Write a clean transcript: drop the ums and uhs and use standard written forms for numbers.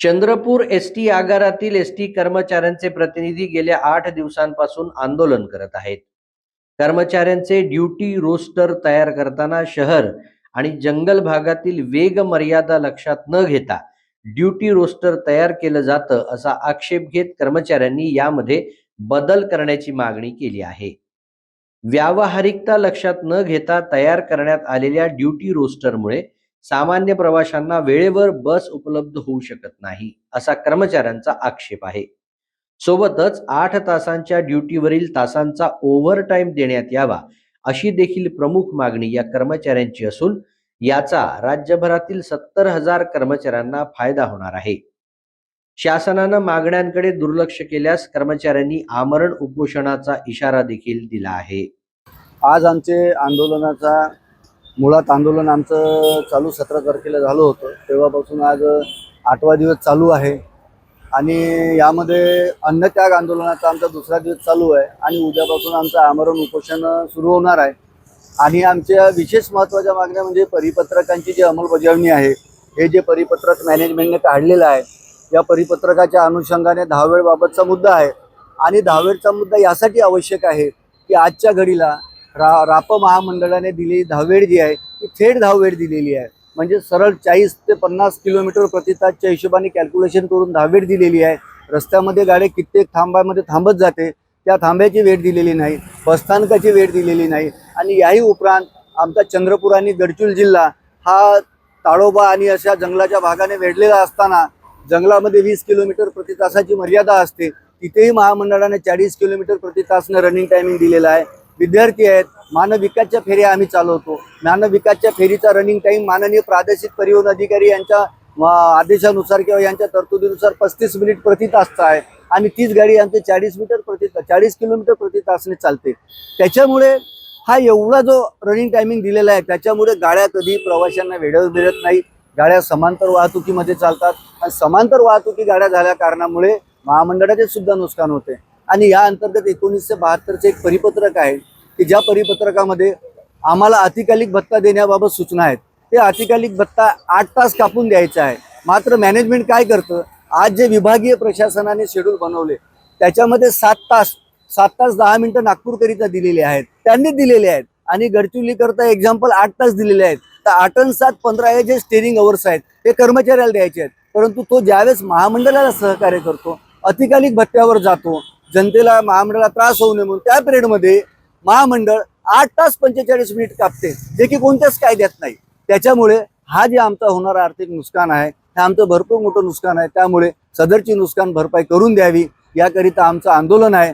Chandrapur ST आगारातील ST कर्मचाऱ्यांचे प्रतिनिधी गेल्या 8 दिवसांपासून आंदोलन करत आहेत. कर्मचाऱ्यांचे ड्युटी रोस्टर तयार करताना शहर आणि जंगल भागातील वेग मर्यादा लक्षात न घेता ड्युटी रोस्टर तयार केलं जातं असा आक्षेप घेत कर्मचाऱ्यांनी यामध्ये बदल करण्याची मागणी केली आहे. व्यावहारिकता लक्षात न घेता तयार करण्यात आलेल्या ड्युटी रोस्टरमुळे सामान्य प्रवाशांना वेळेवर बस उपलब्ध होऊ शकत नाही, असा कर्मचाऱ्यांचा आक्षेप आहे. सोबतच 8 तासांच्या ड्युटीवरील तासांचा ओव्हरटाईम देण्यात यावा, अशी देखील प्रमुख मागणी या कर्मचाऱ्यांची असून याचा राज्यभरातील 70,000 कर्मचाऱ्यांना फायदा होणार आहे. शासनानं मागण्यांकडे दुर्लक्ष केल्यास कर्मचाऱ्यांनी आमरण उपोषणाचा इशारा देखील दिला आहे. आज आमचे आंदोलनाचा मुळात आंदोलन आमचं चालू 17 तारखेला झालं होतं. तेव्हापासून आज 8वा दिवस चालू आहे आणि यामध्ये अन्नत्याग आंदोलनाचा आमचा दुसरा दिवस चालू आहे आणि उद्यापासून आमचं आमरण उपोषण सुरू होणार आहे. आणि आमच्या विशेष महत्त्वाच्या मागण्या म्हणजे परिपत्रकांची जी अंमलबजावणी आहे, हे जे परिपत्रक मॅनेजमेंटने काढलेलं आहे, या परिपत्रकाच्या अनुषंगाने दहावेळबाबतचा मुद्दा आहे. आणि दहावेळचा मुद्दा यासाठी आवश्यक आहे की आजच्या घडीला राप महामंडळाने दिलेली धाववेळ जी आहे ती थेट धाववेळ दिलेली आहे. म्हणजे सरळ 40 ते 50 किलोमीटर प्रति तासच्या हिशोबाने कॅल्क्युलेशन करून धाववेळ दिलेली आहे. रस्त्यामध्ये गाडी कित्येक थांबामध्ये थांबत जाते, त्या थांब्याची वेळ दिलेली नाही, बसस्थानकाची वेळ दिलेली नाही. आणि याही उपरांत आमचा चंद्रपूर आणि गडचिरोली जिल्हा हा ताडोबा आणि अशा जंगलाच्या भागाने वेढलेला असताना जंगलामध्ये 20 किलोमीटर प्रति तासाची मर्यादा असते, तिथेही महामंडळाने 40 किलोमीटर प्रति तासनं रनिंग टायमिंग दिलेला आहे. विद्यार्थी आहेत, मानव विकासच्या फेऱ्या आम्ही चालवतो. मानव विकासच्या फेरीचा रनिंग टाईम माननीय प्रादेशिक परिवहन अधिकारी यांच्या आदेशानुसार किंवा यांच्या तरतुदीनुसार 35 मिनिट प्रति तासचा आहे आणि तीच गाडी आमची 40 किलोमीटर प्रति तासने चालते. त्याच्यामुळे हा एवढा जो रनिंग टायमिंग दिलेला आहे, त्याच्यामुळे गाड्या कधी प्रवाशांना वेळेवर मिळत नाही. गाड्या समांतर वाहतुकीमध्ये चालतात आणि समांतर वाहतुकी गाड्या झाल्या कारणामुळे महामंडळाचे सुद्धा नुकसान होते. आणि या अंतर्गत 1972चे एक परिपत्रक आहे की ज्या परिपत्रकामध्ये आम्हाला अतिकालिक भत्ता देण्याबाबत सूचना आहेत. ते अतिकालिक भत्ता 8 तास कापून द्यायचा आहे. मात्र मॅनेजमेंट काय करतं, आज जे विभागीय प्रशासनाने शेड्यूल बनवले त्याच्यामध्ये 7 तास 10 मिनिटं नागपूरकरिता दिलेले आहेत, त्यांनी दिलेले आहेत. आणि गडचिरोलीकरता एक्झाम्पल 8 तास दिलेले आहेत. तर 8 आणि 7 15 हे जे स्टेरिंग अवर्स आहेत ते कर्मचाऱ्याला द्यायचे आहेत. परंतु तो ज्यावेळेस महामंडळाला सहकार्य करतो, अतिकालिक भत्त्यावर जातो, जनतेला महामंडळाला त्रास होऊ नये म्हणून त्या पिरियडमध्ये महामंडळ 8 तास 45 मिनिट कापते, जे की कोणत्याच कायद्यात नाही. त्याच्यामुळे हा जे आमचा होणारा आर्थिक नुकसान आहे, हे आमचं भरपूर मोठं नुकसान आहे. त्यामुळे सदरची नुकसान भरपाई करून द्यावी याकरिता आमचं आंदोलन आहे.